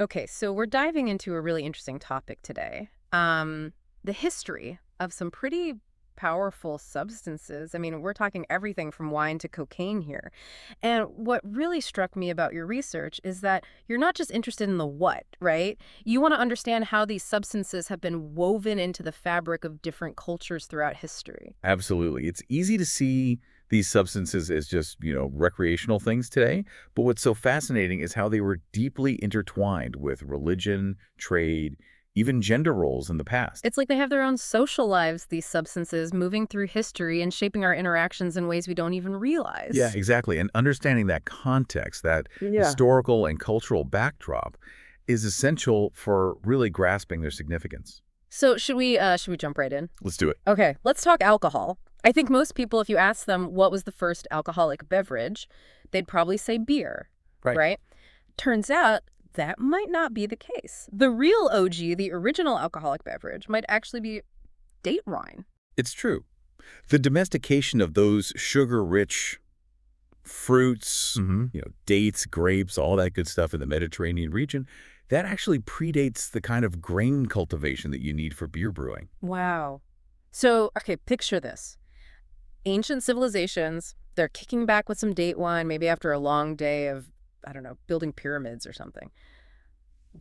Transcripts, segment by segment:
Okay, so we're diving into a really interesting topic today. The history of some pretty powerful substances. I mean, we're talking everything from wine to cocaine here. And what really struck me about your research is that you're not just interested in the what, right? You want to understand how these substances have been woven into the fabric of different cultures throughout history. Absolutely. It's easy to see these substances as just, recreational things today, but what's so fascinating is how they were deeply intertwined with religion, trade, even gender roles in the past. It's like they have their own social lives, these substances, moving through history and shaping our interactions in ways we don't even Yeah, realize. exactly. And understanding that context, that Yeah. historical and cultural backdrop is essential for really grasping their significance. So should we jump right in? Let's do it. Okay, let's talk alcohol. I think most people, if you ask them what was the first alcoholic beverage, they'd probably say beer, Right. right? Turns out that might not be the case. The real OG, the original alcoholic beverage, might actually be date wine. It's true. The domestication of those sugar-rich fruits, dates, grapes, all that good stuff in the Mediterranean region, that actually predates the kind of grain cultivation that you need for beer brewing. Wow. So, okay, picture this. Ancient civilizations, they're kicking back with some date wine, maybe after a long day of, I don't know, building pyramids or something.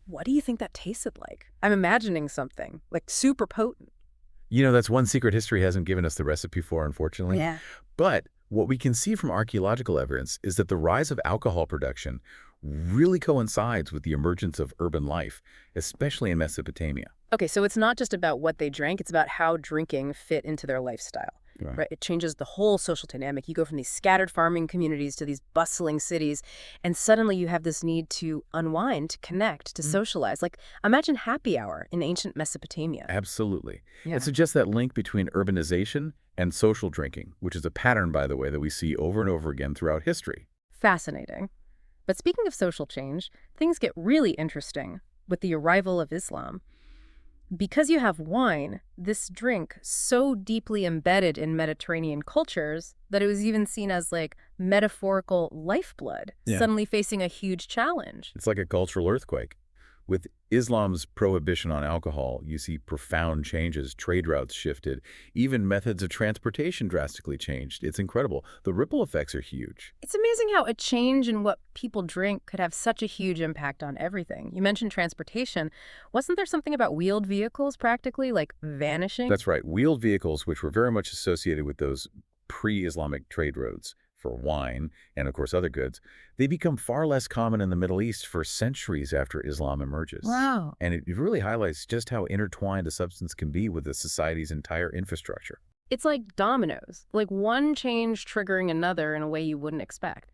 What do you think that tasted like? I'm imagining something like super potent. That's one secret history hasn't given us the recipe for, unfortunately. Yeah. But what we can see from archaeological evidence is that the rise of alcohol production really coincides with the emergence of urban life, especially in Mesopotamia. Okay, so it's not just about what they drank, it's about how drinking fit into their lifestyle, Right. right? It changes the whole social dynamic. You go from these scattered farming communities to these bustling cities, and suddenly you have this need to unwind, to connect, to socialize. Like, imagine happy hour in ancient Mesopotamia. Absolutely. It Yeah. suggests that link between urbanization and social drinking, which is a pattern, by the way, that we see over and over again throughout history. Fascinating. But speaking of social change, things get really interesting with the arrival of Islam. Because you have wine, this drink so deeply embedded in Mediterranean cultures that it was even seen as like metaphorical lifeblood, Yeah. suddenly facing a huge challenge. It's like a cultural earthquake. With Islam's prohibition on alcohol, you see profound changes. Trade routes shifted. Even methods of transportation drastically changed. It's incredible. The ripple effects are huge. It's amazing how a change in what people drink could have such a huge impact on everything. You mentioned transportation. Wasn't there something about wheeled vehicles practically like vanishing? That's right. Wheeled vehicles, which were very much associated with those pre-Islamic trade routes for wine and, of course, other goods, they become far less common in the Middle East for centuries after Islam emerges. Wow. And it really highlights just how intertwined a substance can be with a society's entire infrastructure. It's like dominoes, like one change triggering another in a way you wouldn't expect.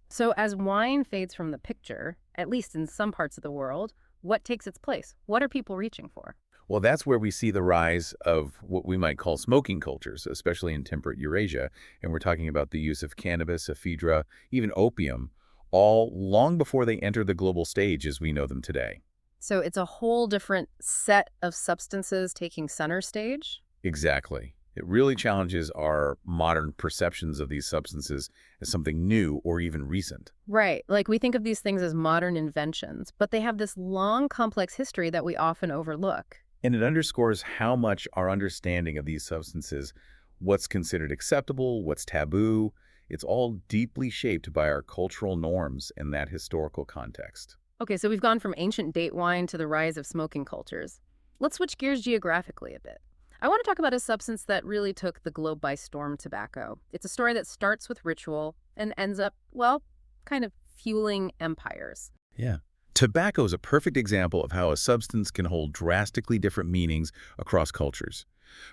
So as wine fades from the picture, at least in some parts of the world, what takes its place? What are people reaching for? Well, that's where we see the rise of what we might call smoking cultures, especially in temperate Eurasia. And we're talking about the use of cannabis, ephedra, even opium, all long before they enter the global stage as we know them today. So it's a whole different set of substances taking center stage? Exactly. It really challenges our modern perceptions of these substances as something new or even recent. Right. Like we think of these things as modern inventions, but they have this long, complex history that we often overlook. And it underscores how much our understanding of these substances, what's considered acceptable, what's taboo, it's all deeply shaped by our cultural norms in that historical context. Okay, so we've gone from ancient date wine to the rise of smoking cultures. Let's switch gears geographically a bit. I want to talk about a substance that really took the globe by storm, tobacco. It's a story that starts with ritual and ends up, well, kind of fueling empires. Yeah. Tobacco is a perfect example of how a substance can hold drastically different meanings across cultures.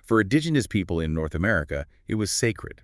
For indigenous people in North America, it was sacred,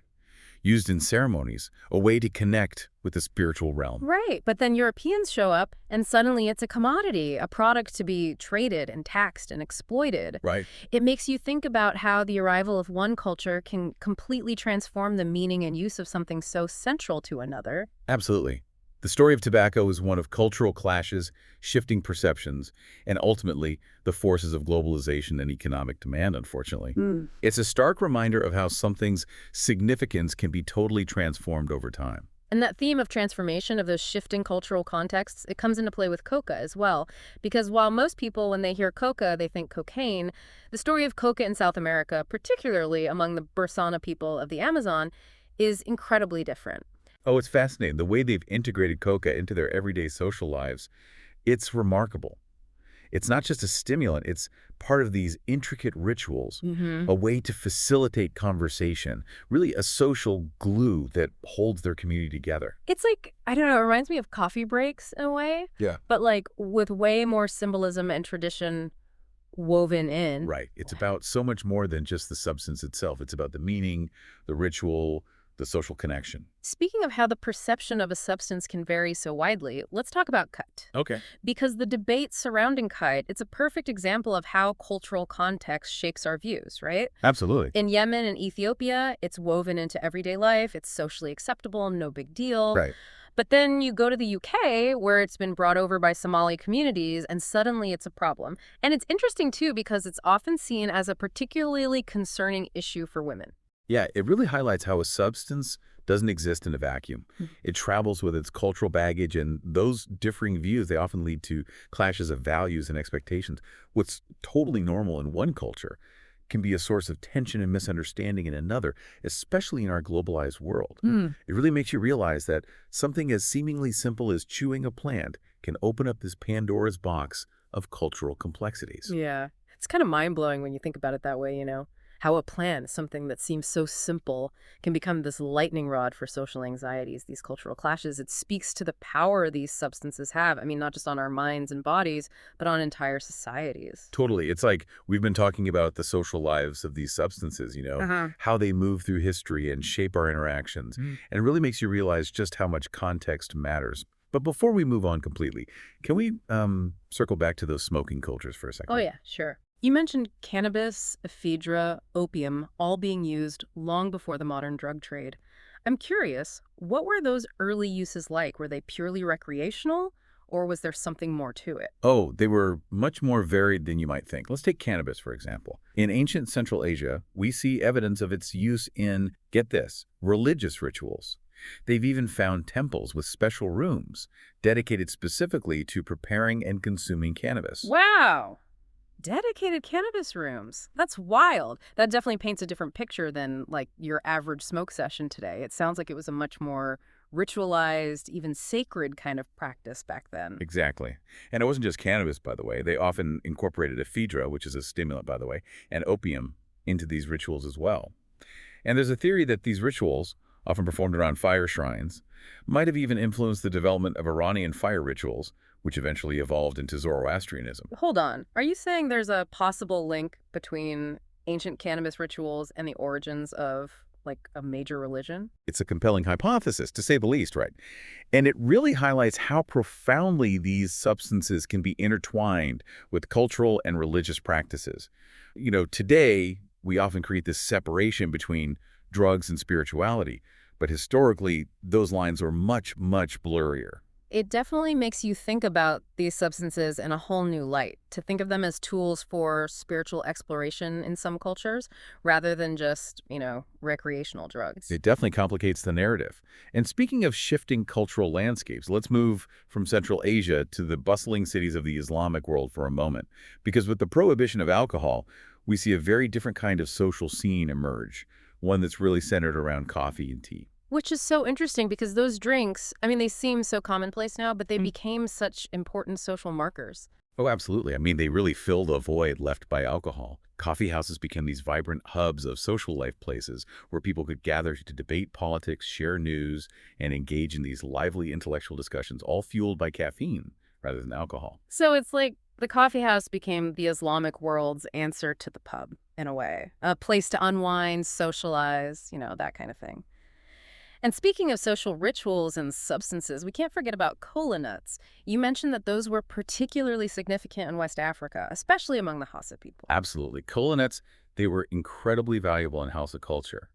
used in ceremonies, a way to connect with the spiritual realm. Right, but then Europeans show up and suddenly it's a commodity, a product to be traded and taxed and exploited. Right. It makes you think about how the arrival of one culture can completely transform the meaning and use of something so central to another. Absolutely. The story of tobacco is one of cultural clashes, shifting perceptions, and ultimately the forces of globalization and economic demand, unfortunately. It's a stark reminder of how something's significance can be totally transformed over time. And that theme of transformation of those shifting cultural contexts, it comes into play with coca as well. Because while most people, when they hear coca, they think cocaine, the story of coca in South America, particularly among the Bersana people of the Amazon, is incredibly different. Oh, it's fascinating. The way they've integrated coca into their everyday social lives, it's remarkable. It's not just a stimulant, it's part of these intricate rituals, Hmm. a way to facilitate conversation, really a social glue that holds their community together. It's like, I don't know, it reminds me of coffee breaks in a way, Yeah. but like with way more symbolism and tradition woven in. Right. It's about so much more than just the substance itself. It's about the meaning, the ritual, the social connection. Speaking of how the perception of a substance can vary so widely, let's talk about kite. Okay. Because the debate surrounding kite, it's a perfect example of how cultural context shapes our views, right? Absolutely. In Yemen and Ethiopia, it's woven into everyday life, it's socially acceptable, no big deal. Right. But then you go to the UK, where it's been brought over by Somali communities, and suddenly it's a problem. And it's interesting, too, because it's often seen as a particularly concerning issue for women. Yeah, it really highlights how a substance doesn't exist in a vacuum. Mhm. It travels with its cultural baggage, and those differing views, they often lead to clashes of values and expectations. What's totally normal in one culture can be a source of tension and misunderstanding in another, especially in our globalized world. Hmm. It really makes you realize that something as seemingly simple as chewing a plant can open up this Pandora's box of cultural complexities. Yeah. It's kind of mind-blowing when you think about it that way, you know? How a plan, something that seems so simple, can become this lightning rod for social anxieties, these cultural clashes. It speaks to the power these substances have. I mean, not just on our minds and bodies, but on entire societies. Totally. It's like we've been talking about the social lives of these substances, Uh-huh. how they move through history and shape our interactions. Mm. And it really makes you realize just how much context matters. But before we move on completely, can we circle back to those smoking cultures for a Oh, second? yeah, sure. You mentioned cannabis, ephedra, opium, all being used long before the modern drug trade. I'm curious, what were those early uses like? Were they purely recreational, or was there something more to it? Oh, they were much more varied than you might think. Let's take cannabis, for example. In ancient Central Asia, we see evidence of its use in, get this, religious rituals. They've even found temples with special rooms dedicated specifically to preparing and consuming cannabis. Wow! Dedicated cannabis rooms. That's wild. That definitely paints a different picture than like your average smoke session today. It sounds like it was a much more ritualized, even sacred kind of practice back then. Exactly. And it wasn't just cannabis, by the way. They often incorporated ephedra, which is a stimulant, by the way, and opium into these rituals as well. And there's a theory that these rituals, often performed around fire shrines, might have even influenced the development of Iranian fire rituals, which eventually evolved into Zoroastrianism. Hold on. Are you saying there's a possible link between ancient cannabis rituals and the origins of like a major religion? It's a compelling hypothesis, to say the least, right? And it really highlights how profoundly these substances can be intertwined with cultural and religious practices. Today, we often create this separation between drugs and spirituality, but historically, those lines are much, much blurrier. It definitely makes you think about these substances in a whole new light, to think of them as tools for spiritual exploration in some cultures, rather than just, recreational drugs. It definitely complicates the narrative. And speaking of shifting cultural landscapes, let's move from Central Asia to the bustling cities of the Islamic world for a moment. Because with the prohibition of alcohol, we see a very different kind of social scene emerge, one that's really centered around coffee and tea. Which is so interesting because those drinks, I mean, they seem so commonplace now, but they became such important social markers. Oh, absolutely. I mean, they really fill the void left by alcohol. Coffee houses became these vibrant hubs of social life places where people could gather to debate politics, share news, and engage in these lively intellectual discussions, all fueled by caffeine rather than alcohol. So it's like the coffee house became the Islamic world's answer to the pub, in a way. A place to unwind, socialize, that kind of thing. And speaking of social rituals and substances, we can't forget about kola nuts. You mentioned that those were particularly significant in West Africa, especially among the Hausa people. Absolutely. Kola nuts, they were incredibly valuable in Hausa culture.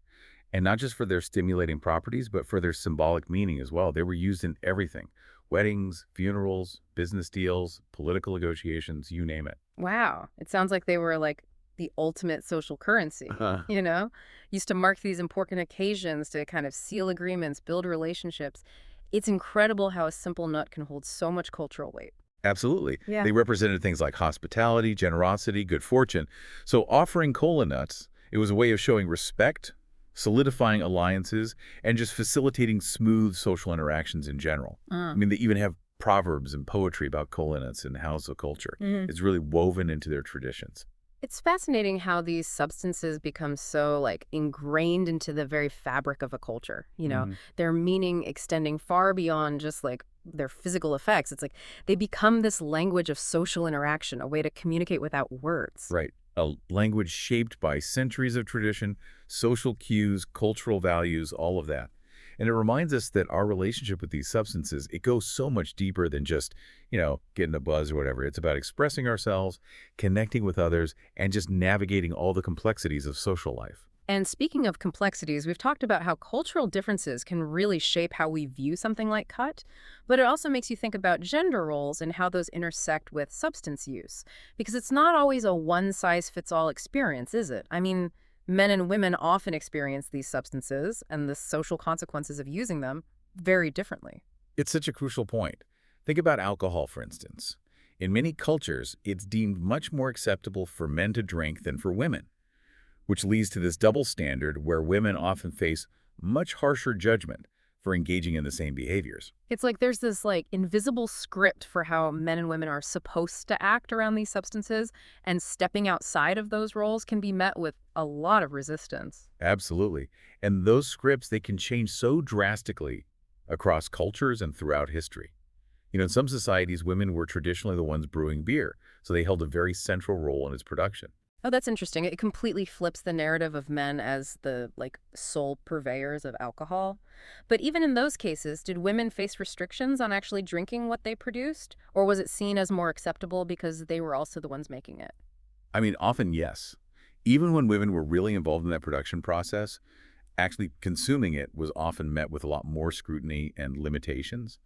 And not just for their stimulating properties, but for their symbolic meaning as well. They were used in everything. Weddings, funerals, business deals, political negotiations, you name it. Wow. It sounds like they were like the ultimate social currency, Uh, you know? Used to mark these important occasions to kind of seal agreements, build relationships. It's incredible how a simple nut can hold so much cultural weight. Absolutely. Yeah. They represented things like hospitality, generosity, good fortune. So offering kola nuts, it was a way of showing respect, solidifying alliances, and just facilitating smooth social interactions in general. I mean, they even have proverbs and poetry about kola nuts in Hausa culture. Mm. It's really woven into their traditions. It's fascinating how these substances become so like ingrained into the very fabric of a culture. Hmm. Their meaning extending far beyond just like their physical effects. It's like they become this language of social interaction, a way to communicate without words. Right. A language shaped by centuries of tradition, social cues, cultural values, all of that. And it reminds us that our relationship with these substances, it goes so much deeper than just, getting a buzz or whatever. It's about expressing ourselves, connecting with others, and just navigating all the complexities of social life. And speaking of complexities, we've talked about how cultural differences can really shape how we view something like cut, but it also makes you think about gender roles and how those intersect with substance use. Because it's not always a one-size-fits-all experience, is it? I mean, men and women often experience these substances and the social consequences of using them very differently. It's such a crucial point. Think about alcohol, for instance. In many cultures, it's deemed much more acceptable for men to drink than for women, which leads to this double standard where women often face much harsher judgment for engaging in the same behaviors. It's like there's this like invisible script for how men and women are supposed to act around these substances, and stepping outside of those roles can be met with a lot of resistance. Absolutely. And those scripts, they can change so drastically across cultures and throughout history. In some societies, women were traditionally the ones brewing beer, so they held a very central role in its production. Oh, that's interesting. It completely flips the narrative of men as the like sole purveyors of alcohol. But even in those cases, did women face restrictions on actually drinking what they produced? Or was it seen as more acceptable because they were also the ones making it? I mean, often, yes. Even when women were really involved in that production process, actually consuming it was often met with a lot more scrutiny and limitations.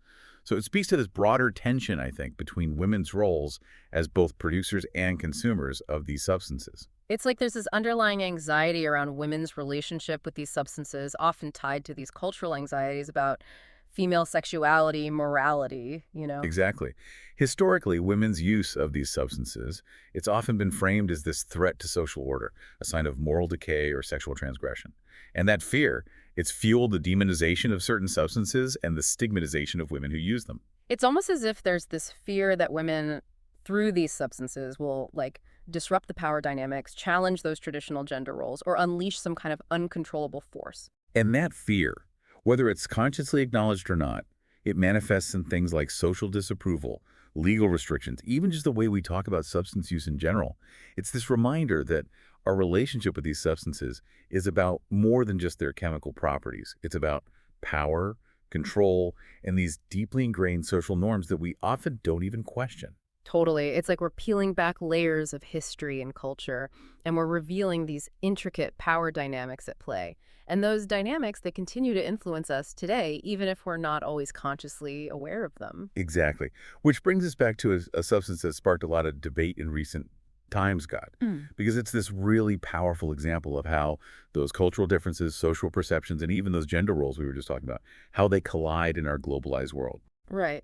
So it speaks to this broader tension, I think, between women's roles as both producers and consumers of these substances. It's like there's this underlying anxiety around women's relationship with these substances, often tied to these cultural anxieties about female sexuality, morality. Exactly. Historically, women's use of these substances, it's often been framed as this threat to social order, a sign of moral decay or sexual transgression. And that fear, it's fueled the demonization of certain substances and the stigmatization of women who use them. It's almost as if there's this fear that women, through these substances, will like disrupt the power dynamics, challenge those traditional gender roles, or unleash some kind of uncontrollable force. And that fear, whether it's consciously acknowledged or not, it manifests in things like social disapproval, legal restrictions, even just the way we talk about substance use in general. It's this reminder that our relationship with these substances is about more than just their chemical properties. It's about power, control, and these deeply ingrained social norms that we often don't even question. Totally. It's like we're peeling back layers of history and culture, and we're revealing these intricate power dynamics at play. And those dynamics, they continue to influence us today, even if we're not always consciously aware of them. Exactly. Which brings us back to a substance that sparked a lot of debate in recent times, God, Mm. because it's this really powerful example of how those cultural differences, social perceptions, and even those gender roles we were just talking about, how they collide in our globalized world. Right.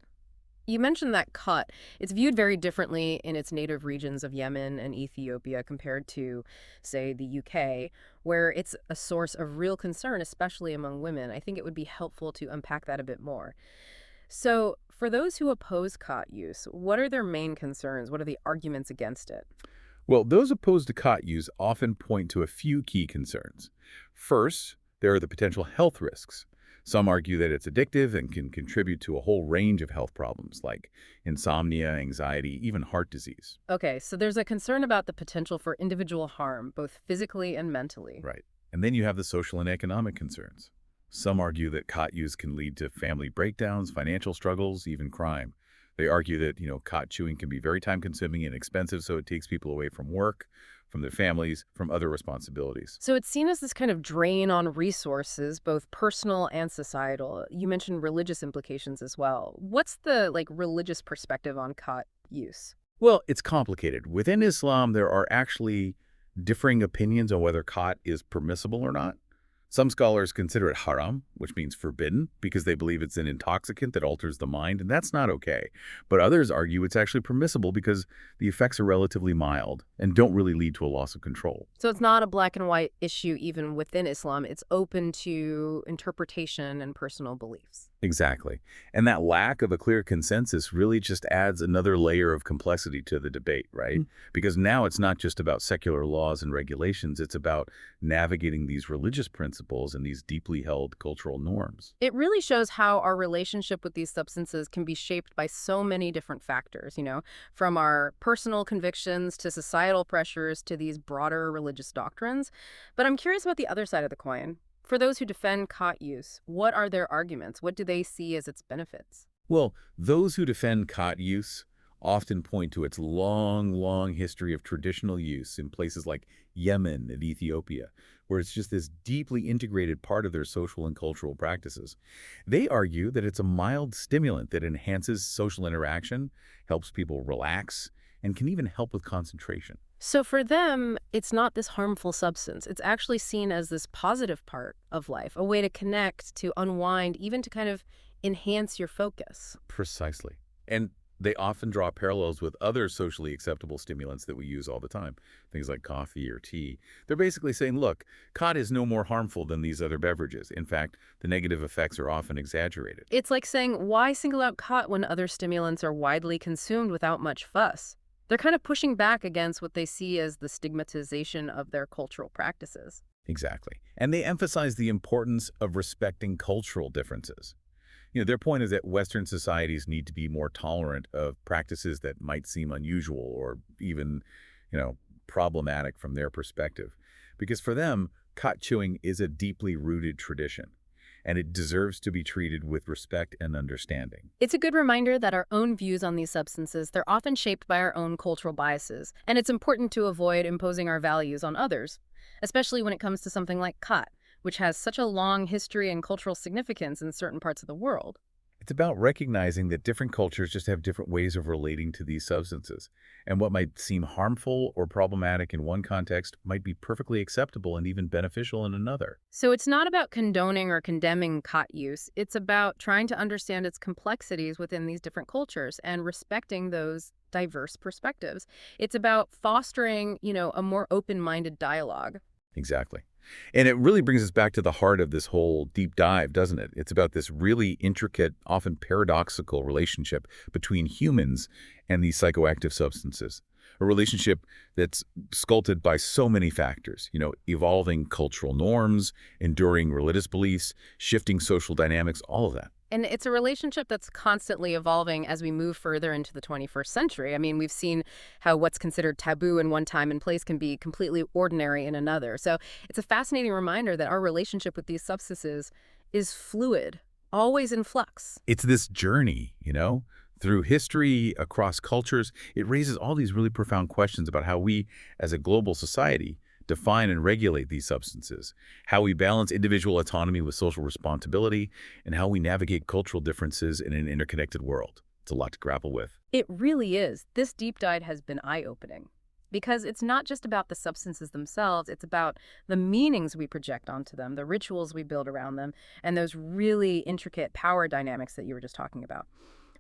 You mentioned that cut. It's viewed very differently in its native regions of Yemen and Ethiopia compared to, say, the UK, where it's a source of real concern, especially among women. I think it would be helpful to unpack that a bit more. So, for those who oppose khat use, what are their main concerns? What are the arguments against it? Well, those opposed to cot use often point to a few key concerns. First, there are the potential health risks. Some argue that it's addictive and can contribute to a whole range of health problems like insomnia, anxiety, even heart disease. Okay, so there's a concern about the potential for individual harm, both physically and mentally. Right. And then you have the social and economic concerns. Some argue that cot use can lead to family breakdowns, financial struggles, even crime. They argue that, cot chewing can be very time consuming and expensive, so it takes people away from work, from their families, from other responsibilities. So it's seen as this kind of drain on resources, both personal and societal. You mentioned religious implications as well. What's the like religious perspective on khat use? Well, it's complicated. Within Islam, there are actually differing opinions on whether khat is permissible or not. Some scholars consider it haram, which means forbidden, because they believe it's an intoxicant that alters the mind, and that's not okay. But others argue it's actually permissible because the effects are relatively mild and don't really lead to a loss of control. So it's not a black and white issue even within Islam. It's open to interpretation and personal beliefs. Exactly. And that lack of a clear consensus really just adds another layer of complexity to the debate, right? Because now it's not just about secular laws and regulations, it's about navigating these religious principles and these deeply held cultural norms. It really shows how our relationship with these substances can be shaped by so many different factors, from our personal convictions to societal pressures to these broader religious doctrines. But I'm curious about the other side of the coin. For those who defend khat use, what are their arguments? What do they see as its benefits? Well, those who defend khat use often point to its long, long history of traditional use in places like Yemen and Ethiopia, where it's just this deeply integrated part of their social and cultural practices. They argue that it's a mild stimulant that enhances social interaction, helps people relax, and can even help with concentration. So for them, it's not this harmful substance. It's actually seen as this positive part of life, a way to connect, to unwind, even to kind of enhance your focus. Precisely. And they often draw parallels with other socially acceptable stimulants that we use all the time, things like coffee or tea. They're basically saying, look, khat is no more harmful than these other beverages. In fact, the negative effects are often exaggerated. It's like saying, why single out khat when other stimulants are widely consumed without much fuss? They're kind of pushing back against what they see as the stigmatization of their cultural practices. Exactly. And they emphasize the importance of respecting cultural differences. Their point is that Western societies need to be more tolerant of practices that might seem unusual or even, problematic from their perspective. Because for them, khat chewing is a deeply rooted tradition, and it deserves to be treated with respect and understanding. It's a good reminder that our own views on these substances, they're often shaped by our own cultural biases, and it's important to avoid imposing our values on others, especially when it comes to something like khat, which has such a long history and cultural significance in certain parts of the world. It's about recognizing that different cultures just have different ways of relating to these substances, and what might seem harmful or problematic in one context might be perfectly acceptable and even beneficial in another. So it's not about condoning or condemning khat use. It's about trying to understand its complexities within these different cultures and respecting those diverse perspectives. It's about fostering, a more open-minded dialogue. Exactly. And it really brings us back to the heart of this whole deep dive, doesn't it? It's about this really intricate, often paradoxical relationship between humans and these psychoactive substances. A relationship that's sculpted by so many factors, evolving cultural norms, enduring religious beliefs, shifting social dynamics, all of that. And it's a relationship that's constantly evolving as we move further into the 21st century. I mean, we've seen how what's considered taboo in one time and place can be completely ordinary in another. So it's a fascinating reminder that our relationship with these substances is fluid, always in flux. It's this journey, through history, across cultures. It raises all these really profound questions about how we, as a global society, define and regulate these substances, how we balance individual autonomy with social responsibility, and how we navigate cultural differences in an interconnected world. It's a lot to grapple with. It really is. This deep dive has been eye-opening because it's not just about the substances themselves, it's about the meanings we project onto them, the rituals we build around them, and those really intricate power dynamics that you were just talking about.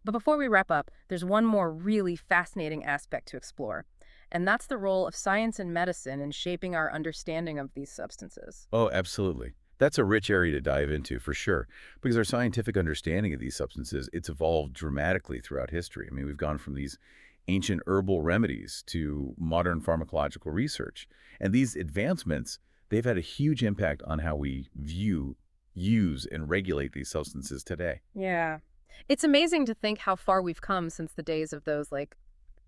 But before we wrap up, there's one more really fascinating aspect to explore. And that's the role of science and medicine in shaping our understanding of these substances. Oh, absolutely. That's a rich area to dive into for sure, because our scientific understanding of these substances, it's evolved dramatically throughout history. I mean, we've gone from these ancient herbal remedies to modern pharmacological research. And these advancements, they've had a huge impact on how we view, use, and regulate these substances today. Yeah. It's amazing to think how far we've come since the days of those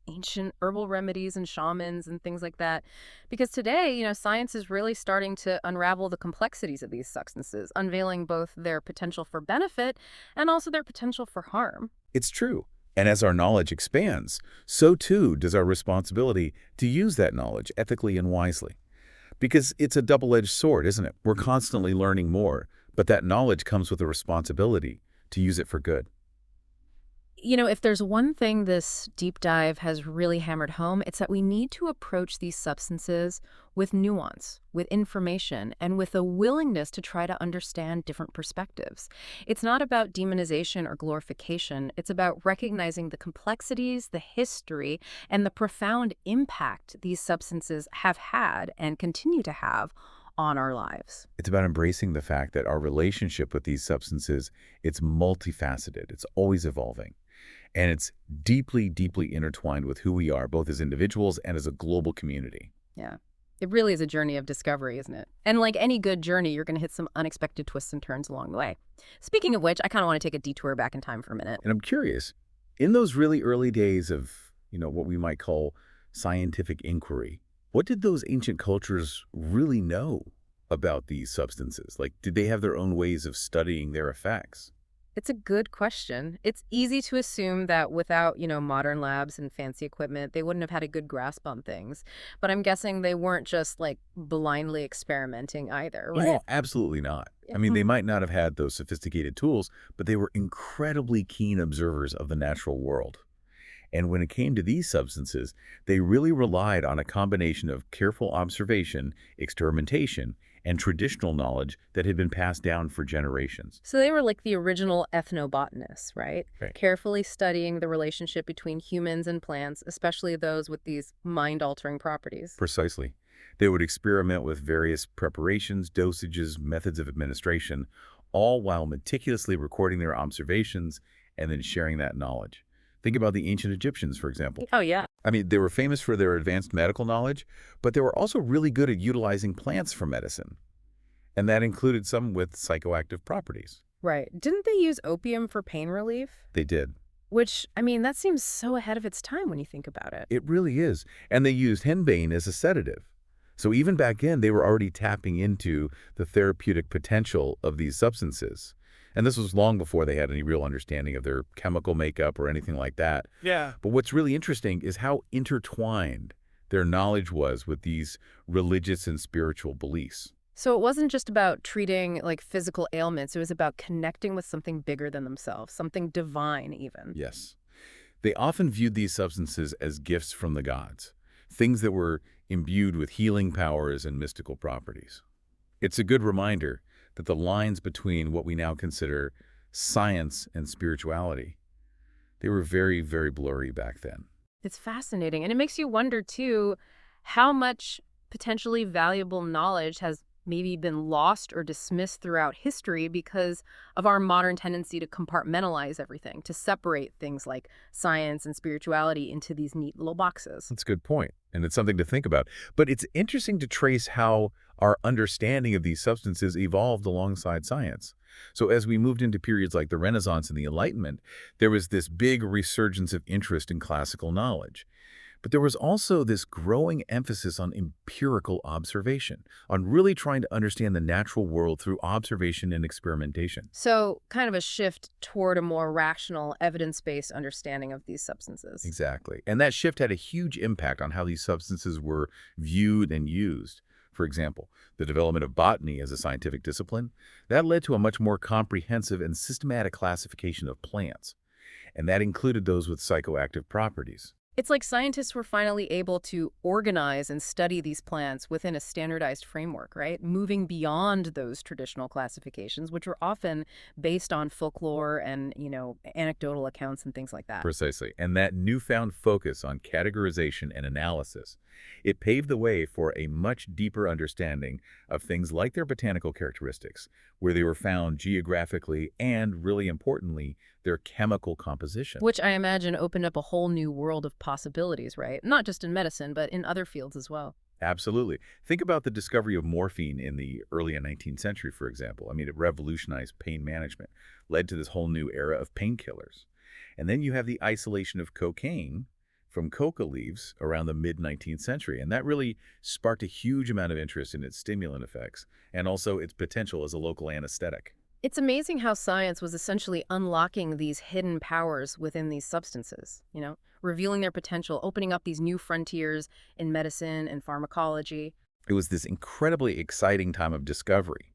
ancient herbal remedies and shamans and things like that. Because today, science is really starting to unravel the complexities of these substances, unveiling both their potential for benefit and also their potential for harm. It's true. And as our knowledge expands, so too does our responsibility to use that knowledge ethically and wisely. Because it's a double-edged sword, isn't it? We're constantly learning more, but that knowledge comes with a responsibility to use it for good. If there's one thing this deep dive has really hammered home, it's that we need to approach these substances with nuance, with information, and with a willingness to try to understand different perspectives. It's not about demonization or glorification. It's about recognizing the complexities, the history, and the profound impact these substances have had and continue to have on our lives. It's about embracing the fact that our relationship with these substances, it's multifaceted. It's always evolving. And it's deeply, deeply intertwined with who we are, both as individuals and as a global community. Yeah. It really is a journey of discovery, isn't it? And like any good journey, you're going to hit some unexpected twists and turns along the way. Speaking of which, I kind of want to take a detour back in time for a minute. And I'm curious, in those really early days of, what we might call scientific inquiry, what did those ancient cultures really know about these substances? Like, did they have their own ways of studying their effects? It's a good question. It's easy to assume that without, modern labs and fancy equipment, they wouldn't have had a good grasp on things. But I'm guessing they weren't just like blindly experimenting either, right? No, absolutely not. I mean, they might not have had those sophisticated tools, but they were incredibly keen observers of the natural world. And when it came to these substances, they really relied on a combination of careful observation, experimentation, and traditional knowledge that had been passed down for generations. So they were like the original ethnobotanists, right? Right. Carefully studying the relationship between humans and plants, especially those with these mind-altering properties. Precisely. They would experiment with various preparations, dosages, methods of administration, all while meticulously recording their observations and then sharing that knowledge. Think about the ancient Egyptians, for example. Oh, yeah. I mean, they were famous for their advanced medical knowledge, but they were also really good at utilizing plants for medicine. And that included some with psychoactive properties. Right. Didn't they use opium for pain relief? They did. Which, that seems so ahead of its time when you think about it. It really is. And they used henbane as a sedative. So even back then, they were already tapping into the therapeutic potential of these substances. And this was long before they had any real understanding of their chemical makeup or anything like that. Yeah. But what's really interesting is how intertwined their knowledge was with these religious and spiritual beliefs. So it wasn't just about treating like physical ailments. It was about connecting with something bigger than themselves, something divine even. Yes. They often viewed these substances as gifts from the gods, things that were imbued with healing powers and mystical properties. It's a good reminder that the lines between what we now consider science and spirituality, they were very, very blurry back then. It's fascinating. And it makes you wonder, too, how much potentially valuable knowledge has maybe been lost or dismissed throughout history because of our modern tendency to compartmentalize everything, to separate things like science and spirituality into these neat little boxes. That's a good point, and it's something to think about. But it's interesting to trace how our understanding of these substances evolved alongside science. So as we moved into periods like the Renaissance and the Enlightenment, there was this big resurgence of interest in classical knowledge. But there was also this growing emphasis on empirical observation, on really trying to understand the natural world through observation and experimentation. So kind of a shift toward a more rational, evidence-based understanding of these substances. Exactly. And that shift had a huge impact on how these substances were viewed and used. For example, the development of botany as a scientific discipline, that led to a much more comprehensive and systematic classification of plants. And that included those with psychoactive properties. It's like scientists were finally able to organize and study these plants within a standardized framework, right? Moving beyond those traditional classifications, which were often based on folklore and, anecdotal accounts and things like that. Precisely. And that newfound focus on categorization and analysis, it paved the way for a much deeper understanding of things like their botanical characteristics, where they were found geographically and, really importantly, their chemical composition. Which I imagine opened up a whole new world of possibilities, right? Not just in medicine, but in other fields as well. Absolutely. Think about the discovery of morphine in the early 19th century, for example. I mean, it revolutionized pain management, led to this whole new era of painkillers. And then you have the isolation of cocaine from coca leaves around the mid-19th century. And that really sparked a huge amount of interest in its stimulant effects and also its potential as a local anesthetic. It's amazing how science was essentially unlocking these hidden powers within these substances, revealing their potential, opening up these new frontiers in medicine and pharmacology. It was this incredibly exciting time of discovery.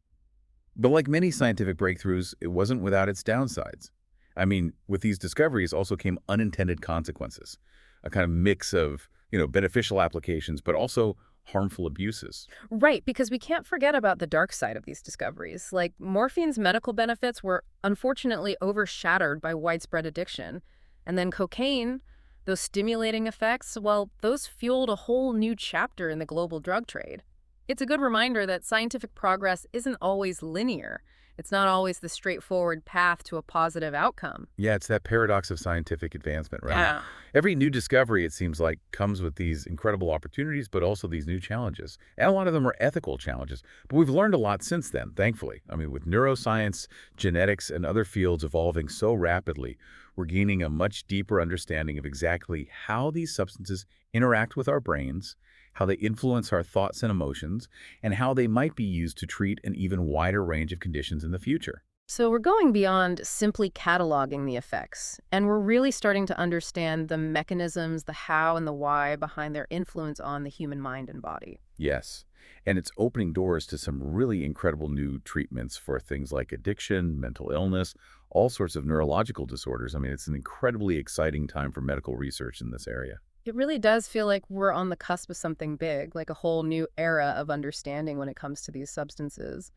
But like many scientific breakthroughs, it wasn't without its downsides. I mean, with these discoveries also came unintended consequences, a kind of mix of, beneficial applications, but also harmful abuses. Right, because we can't forget about the dark side of these discoveries. Like, morphine's medical benefits were unfortunately overshadowed by widespread addiction. And then cocaine, those stimulating effects, well, those fueled a whole new chapter in the global drug trade. It's a good reminder that scientific progress isn't always linear. It's not always the straightforward path to a positive outcome. Yeah, it's that paradox of scientific advancement, right? Yeah. Every new discovery, it seems like, comes with these incredible opportunities, but also these new challenges. And a lot of them are ethical challenges. But we've learned a lot since then, thankfully. I mean, with neuroscience, genetics, and other fields evolving so rapidly, we're gaining a much deeper understanding of exactly how these substances interact with our brains, how they influence our thoughts and emotions, and how they might be used to treat an even wider range of conditions in the future. So we're going beyond simply cataloging the effects, and we're really starting to understand the mechanisms, the how and the why behind their influence on the human mind and body. Yes. And it's opening doors to some really incredible new treatments for things like addiction, mental illness, all sorts of neurological disorders. I mean, it's an incredibly exciting time for medical research in this area. It really does feel like we're on the cusp of something big, like a whole new era of understanding when it comes to these substances.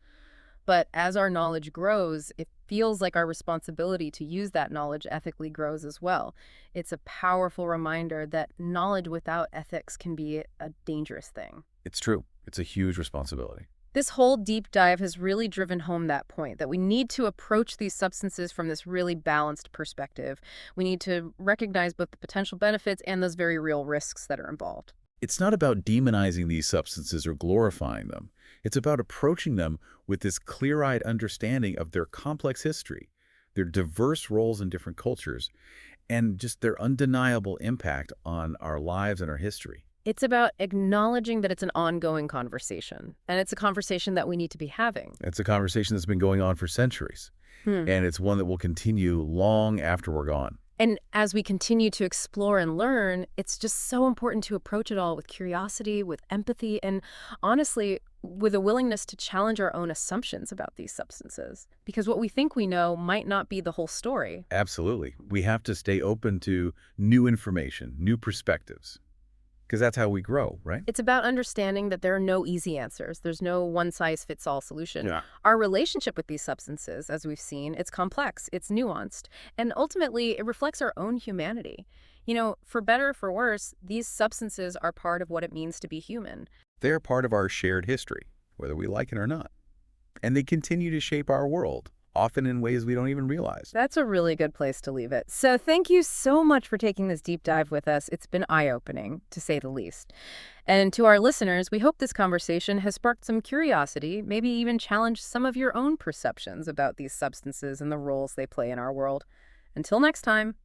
But as our knowledge grows, it feels like our responsibility to use that knowledge ethically grows as well. It's a powerful reminder that knowledge without ethics can be a dangerous thing. It's true. It's a huge responsibility. This whole deep dive has really driven home that point, that we need to approach these substances from this really balanced perspective. We need to recognize both the potential benefits and those very real risks that are involved. It's not about demonizing these substances or glorifying them. It's about approaching them with this clear-eyed understanding of their complex history, their diverse roles in different cultures, and just their undeniable impact on our lives and our history. It's about acknowledging that it's an ongoing conversation, and it's a conversation that we need to be having. It's a conversation that's been going on for centuries, Hmm. and it's one that will continue long after we're gone. And as we continue to explore and learn, it's just so important to approach it all with curiosity, with empathy, and honestly, with a willingness to challenge our own assumptions about these substances. Because what we think we know might not be the whole story. Absolutely. We have to stay open to new information, new perspectives, because that's how we grow, right? It's about understanding that there are no easy answers. There's no one-size-fits-all solution. Yeah. Our relationship with these substances, as we've seen, it's complex, it's nuanced, and ultimately it reflects our own humanity. For better or for worse, these substances are part of what it means to be human. They're part of our shared history, whether we like it or not. And they continue to shape our world, often in ways we don't even realize. That's a really good place to leave it. So thank you so much for taking this deep dive with us. It's been eye-opening, to say the least. And to our listeners, we hope this conversation has sparked some curiosity, maybe even challenged some of your own perceptions about these substances and the roles they play in our world. Until next time.